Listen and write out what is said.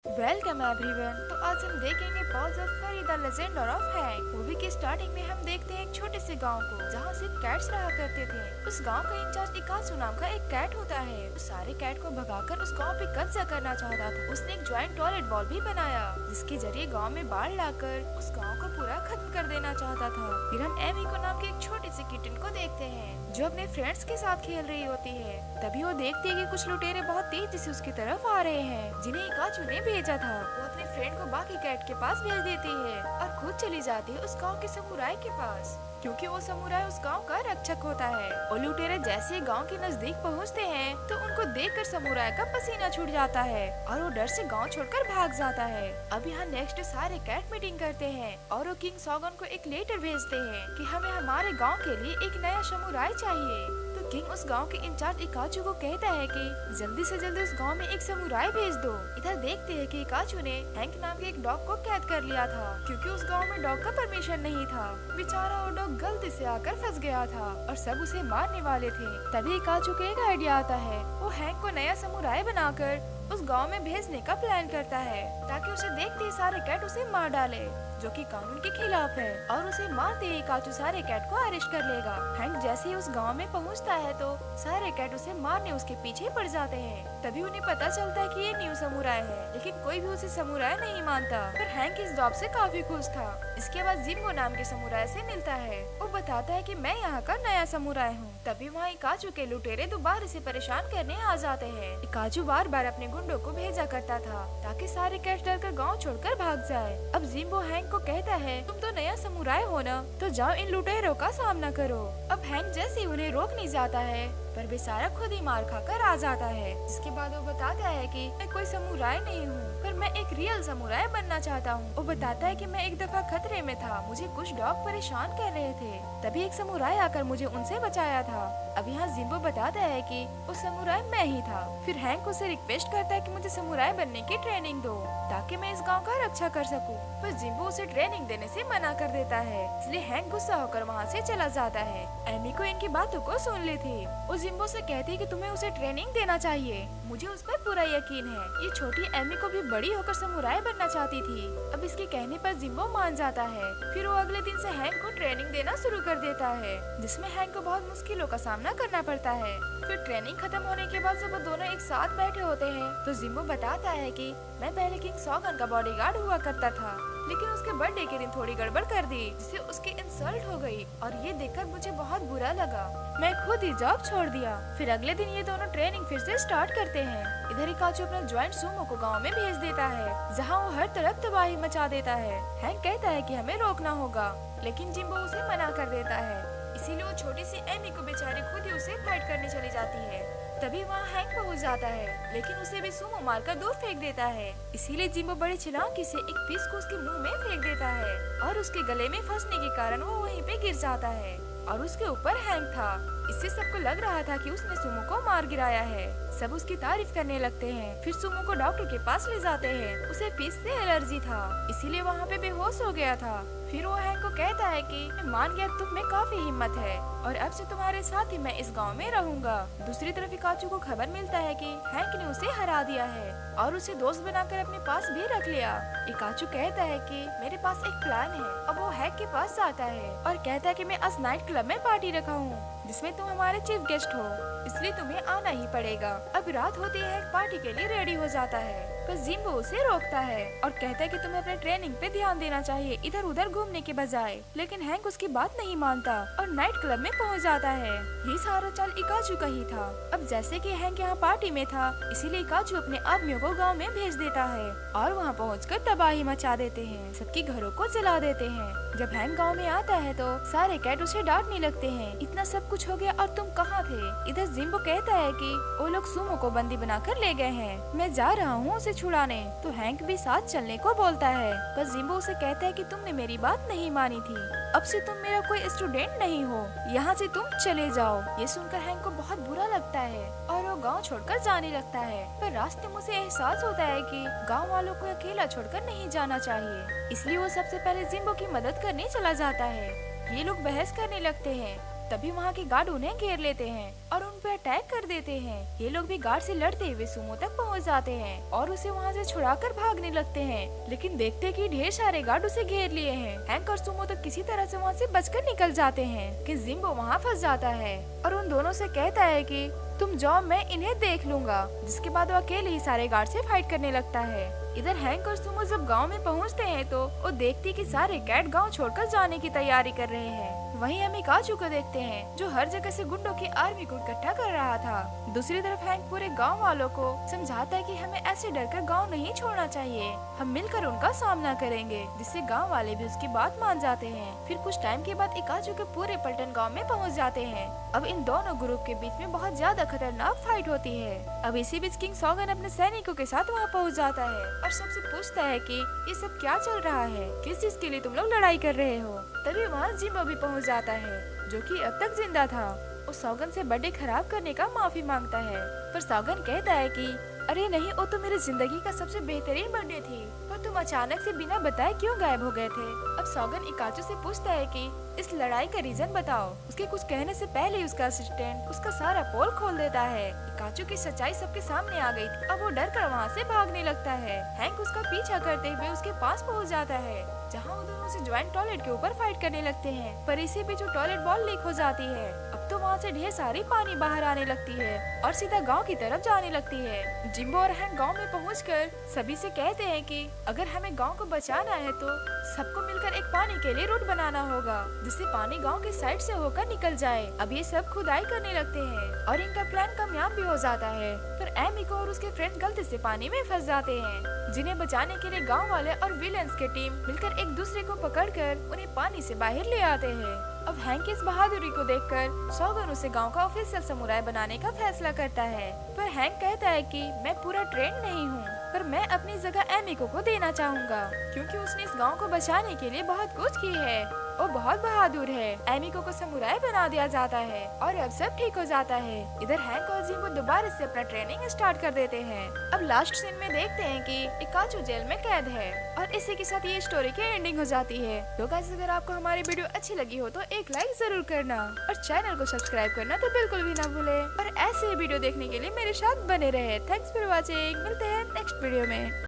Welcome everyone. तो आज हम देखेंगे पॉज ऑफ फरी the legend of hang. Movie के स्टार्टिंग में हम देखते हैं एक छोटे से गांव को जहां सिर्फ कैट्स रहा करते थे। उस गांव का इंचार्ज इकासु नाम का एक कैट होता है। उस सारे कैट को भगाकर उस गांव पे कब्जा करना चाहता था। उसने एक ज्वाइंट टॉयलेट बॉल भी बनाया जिसके जरिए गाँव में बाढ़ लाकर उस गाँव को पूरा खत्म कर देना चाहता था। फिर हम एमी को नाम के एक छोटे से किटन को देखते हैं जो अपने फ्रेंड्स के साथ खेल रही होती है। तभी वो देखती है कि कुछ लुटेरे बहुत तेजी से उसकी तरफ आ रहे हैं जिन्हें इकाचू ने भेजा था। वो अपने फ्रेंड को बाकी कैट के पास भेज देती है और खुद चली जाती है उस गांव के समुराई के पास क्योंकि वो समुराई उस गांव का रक्षक होता है। और लुटेरे जैसे ही गांव के नजदीक पहुंचते हैं तो उनको देखकर समुराई का पसीना छूट जाता है और वो डर से गांव छोड़कर भाग जाता है। अब यहाँ नेक्स्ट सारे कैट मीटिंग करते हैं और वो किंग सॉगन को एक लेटर भेजते हैं कि हमें हमारे गांव के लिए एक नया समुराई चाहिए। तो किंग उस गांव के इंचार्ज इकाचू को कहता है कि जल्दी से जल्दी उस गांव में एक समुराई भेज दो। इधर देखते हैं कि इकाचू ने हैंक नाम के एक डॉग को कैद कर लिया था क्योंकि उस गांव में डॉग का परमिशन नहीं था। बेचारा वो डॉग गलती से आकर फंस गया था और सब उसे मारने वाले थे। तभी इकाचू को एक आइडिया आता है। वो हैंक को नया समुराई बनाकर उस गांव में भेजने का प्लान करता है ताकि उसे देखते ही सारे कैट उसे मार डाले जो कि कानून के खिलाफ है। और उसे मारते ही इकाचू सारे कैट को अरेस्ट कर लेगा। हैंक जैसे ही उस गांव में पहुंचता है तो सारे कैट उसे मारने उसके पीछे पड़ जाते हैं। तभी उन्हें पता चलता है कि ये न्यू समुराई है लेकिन कोई भी उसे समुराई नहीं मानता। पर हैंक इस जॉब से काफी खुश था। इसके बाद जिम्बो नाम के समुराई से मिलता है। वो बताता है कि मैं यहाँ का नया समुराई हूँ। तभी वहाँ इकाचू के लुटेरे दोबारा से परेशान करने आ जाते हैं। इकाचू बार बार अपने गुंडों को भेजा करता था ताकि सारे कैट डरकर गांव छोड़कर भाग जाए। अब जिम्बो हैंक को कहता है तुम तो नया समुराई हो ना, तो जाओ इन लुटेरों का सामना करो। अब हैंक जैसे ही उन्हें रोकने जाता है पर बेचारा खुद ही मार खाकर आ जाता है। जिसके बाद वो बताता है कि मैं कोई समुराई नहीं हूँ पर मैं एक रियल समुराई बनना चाहता हूँ। वो बताता है कि मैं एक दफा खतरे में था, मुझे कुछ डॉग परेशान कर रहे थे, तभी एक समुराई आकर मुझे उनसे बचाया था। अब यहाँ जिम्बो बताता है कि वो समुराई मैं ही था। फिर हैंक उसे रिक्वेस्ट करता है कि मुझे समुराई बनने की ट्रेनिंग दो ताकि मैं इस गांव का रक्षा कर सकूं। पर जिम्बो उसे ट्रेनिंग देने से मना कर देता है। इसलिए हैंक गुस्सा होकर वहाँ से चला जाता है। एमी को इनकी बातों को सुन ली थी। वो जिम्बो से कहती है कि तुम्हें उसे ट्रेनिंग देना चाहिए, मुझे उस पर पूरा यकीन है। ये छोटी एमी को भी बड़ी होकर समुराई बनना चाहती थी। अब इसके कहने पर जिम्बो मान जाता है। फिर वो अगले दिन से हैंक को ट्रेनिंग देना शुरू कर देता है जिसमें हैंक को बहुत मुश्किलों का सामना करना पड़ता है। फिर ट्रेनिंग खत्म होने के बाद जब वो दोनों एक साथ बैठे होते हैं तो जिम्बो बताता है कि मैं पहले किंग सॉगन का बॉडीगार्ड हुआ करता था लेकिन उसके बर्थडे के दिन थोड़ी गड़बड़ कर दी जिससे उसकी इंसल्ट हो गई और ये देखकर मुझे बहुत बुरा लगा। मैं खुद ही जॉब छोड़ दिया। फिर अगले दिन ये दोनों ट्रेनिंग फिर से स्टार्ट करते हैं। इधर इकाचू अपना ज्वाइंट सूमो को गांव में भेज देता है जहां वो हर तरफ तबाही मचा देता है। हैंक कहता है कि हमें रोकना होगा लेकिन जिम्बो उसे मना कर देता है। इसीलिए वो छोटी सी एमी को बेचारे खुद ही उसे फाइट करने चली जाती है। तभी वहाँ हैंक पहुँच जाता है लेकिन उसे भी सुमो मारकर दूर फेंक देता है। इसीलिए जिम्बो बड़ी चालाकी से एक पीस को उसके मुंह में फेंक देता है और उसके गले में फंसने के कारण वो वहीं पे गिर जाता है और उसके ऊपर हैंक था। इससे सबको लग रहा था कि उसने सुमो को मार गिराया है। सब उसकी तारीफ करने लगते हैं। फिर सुमो को डॉक्टर के पास ले जाते हैं। उसे पीस से एलर्जी था इसीलिए वहाँ पे बेहोश हो गया था। फिर वो हैंक को कहता है कि मैं मान गया तुम में काफी हिम्मत है और अब से तुम्हारे साथ ही मैं इस गांव में रहूंगा। दूसरी तरफ इकाचू को खबर मिलता है कि हैंक ने उसे हरा दिया है और उसे दोस्त बनाकर अपने पास भी रख लिया। इकाचू कहता है कि मेरे पास एक प्लान है। अब वो हैंक के पास जाता है और कहता है कि मैं आज नाइट क्लब में पार्टी रखा हूँ जिसमें तुम हमारे चीफ गेस्ट हो, इसलिए तुम्हें आना ही पड़ेगा। अब रात होती है, पार्टी के लिए रेडी हो जाता है पर जिम्बो उसे रोकता है और कहता है कि तुम्हें अपने ट्रेनिंग पे ध्यान देना चाहिए इधर उधर घूमने के बजाय। लेकिन हैंक उसकी बात नहीं मानता और नाइट क्लब में पहुंच जाता है। ये सारा चाल इकाचू का ही था। अब जैसे कि हैंक यहाँ पार्टी में था इसीलिए इकाचू अपने आदमियों को गाँव में भेज देता है और वहाँ पहुँचकर तबाही मचा देते हैं, सबकी घरों को जला देते हैं। जब हैंक गाँव में आता है तो सारे कैट उसे डांटने लगते हैं, इतना सब कुछ हो गया और तुम कहाँ थे। इधर जिम्बो कहता है कि वो लोग सुमो को बंदी बनाकर ले गए हैं, मैं जा रहा हूँ उसे छुड़ाने। तो हैंक भी साथ चलने को बोलता है पर जिम्बो उसे कहता है कि तुमने मेरी बात नहीं मानी थी, अब से तुम मेरा कोई स्टूडेंट नहीं हो, यहाँ से तुम चले जाओ। ये सुनकर हैंक को बहुत बुरा लगता है और वो गांव छोड़कर जाने लगता है। पर रास्ते में उसे एहसास होता है कि गांव वालों को अकेला छोड़कर नहीं जाना चाहिए, इसलिए वो सबसे पहले जिम्बो की मदद करने चला जाता है। ये लोग बहस करने लगते हैं। तभी वहाँ के गार्ड उन्हें घेर लेते हैं और उन पे अटैक कर देते हैं। ये लोग भी गार्ड से लड़ते हुए सुमो तक पहुंच जाते हैं और उसे वहां से छुड़ाकर भागने लगते हैं, लेकिन देखते कि ढेर सारे गार्ड उसे घेर लिए हैं। हैंक और सुमो तो किसी तरह से वहां से बचकर निकल जाते हैं कि जिम्बो वहां फंस जाता है और उन दोनों से कहता है कि तुम जाओ, मैं इन्हें देख लूंगा। जिसके बाद वो अकेले ही सारे गार्ड से फाइट करने लगता है। इधर हैंक और सुमो जब गांव में पहुंचते हैं तो वो देखती कि सारे कैट गांव छोड़कर जाने की तैयारी कर रहे हैं। वहीं हम काचू को देखते हैं जो हर जगह से गुंडों की आर्मी को इकट्ठा कर रहा था। दूसरी तरफ हैंक पूरे गांव वालों को समझाता है कि हमें ऐसे डरकर गांव नहीं छोड़ना चाहिए, हम मिलकर उनका सामना करेंगे, जिससे गांव वाले भी उसकी बात मान जाते हैं। फिर कुछ टाइम के बाद इकाचू के पूरे पलटन गांव में पहुंच जाते हैं। अब इन दोनों ग्रुप के बीच में बहुत ज्यादा खतरनाक फाइट होती है। अब इसी बीच किंग सॉगन अपने सैनिकों के साथ वहाँ पहुँच जाता है और सबसे पूछता है कि ये सब क्या चल रहा है, किस चीज के लिए तुम लोग लड़ाई कर रहे हो। तभी वहाँ जिम्बो भी पहुँच जाता है जो कि अब तक जिंदा था। वो सॉगन से बर्थडे खराब करने का माफी मांगता है, पर सॉगन कहता है कि अरे नहीं, वो तो मेरी जिंदगी का सबसे बेहतरीन बर्थडे थी, पर तुम अचानक से बिना बताए क्यों गायब हो गए थे। अब सॉगन इकाचू से पूछता है कि इस लड़ाई का रीजन बताओ। उसके कुछ कहने से पहले ही उसका असिस्टेंट उसका सारा पोल खोल देता है। इकाचू की सच्चाई सबके सामने आ गई थी। अब वो डर कर वहाँ से भागने लगता है। हैंक उसका पीछा करते हुए उसके पास पहुँच जाता है, जहाँ वो दोनों से ज्वाइंट टॉयलेट के ऊपर फाइट करने लगते हैं। पर इसी बीच जो टॉयलेट बॉल लीक हो जाती है। अब तो वहाँ से ढेर सारी पानी बाहर आने लगती है और सीधा गांव की तरफ जाने लगती है। जिम्बो और हैंक गांव में पहुंचकर सभी से कहते हैं कि अगर हमें गांव को बचाना है तो सबको मिलकर एक पानी के लिए रूट बनाना होगा, जिससे पानी गांव के साइड से होकर निकल जाए। अब ये सब खुदाई करने लगते हैं और इनका प्लान कामयाब भी हो जाता है, पर एमिको और उसके फ्रेंड गलती से पानी में फंस जाते हैं, जिन्हें बचाने के लिए गांव वाले और विलेंस की टीम मिलकर एक दूसरे को पकड़कर उन्हें पानी से बाहर ले आते हैं। अब हैंक की इस बहादुरी को देखकर सॉगन उसे गांव का ऑफिशियल समुराई बनाने का फैसला करता है, पर हैंक कहता है कि मैं पूरा ट्रेंड नहीं हूँ, पर मैं अपनी जगह एमिको को देना चाहूँगा, क्योंकि उसने इस गांव को बचाने के लिए बहुत कुछ की है। वो बहुत बहादुर है। एमिको को समुराई बना दिया जाता है और अब सब ठीक हो जाता है। इधर हैंक और जिम्बो दोबारा से अपना ट्रेनिंग स्टार्ट कर देते हैं। अब लास्ट सीन में देखते हैं कि इकाचू जेल में कैद है और इसी के साथ ये स्टोरी की एंडिंग हो जाती है। तो गाइस, अगर आपको हमारी वीडियो अच्छी लगी हो तो एक लाइक जरूर करना और चैनल को सब्सक्राइब करना तो बिल्कुल भी ना भूले। और ऐसे वीडियो देखने के लिए मेरे साथ बने रहे। Thanks for watching. मिलते हैं नेक्स्ट वीडियो में।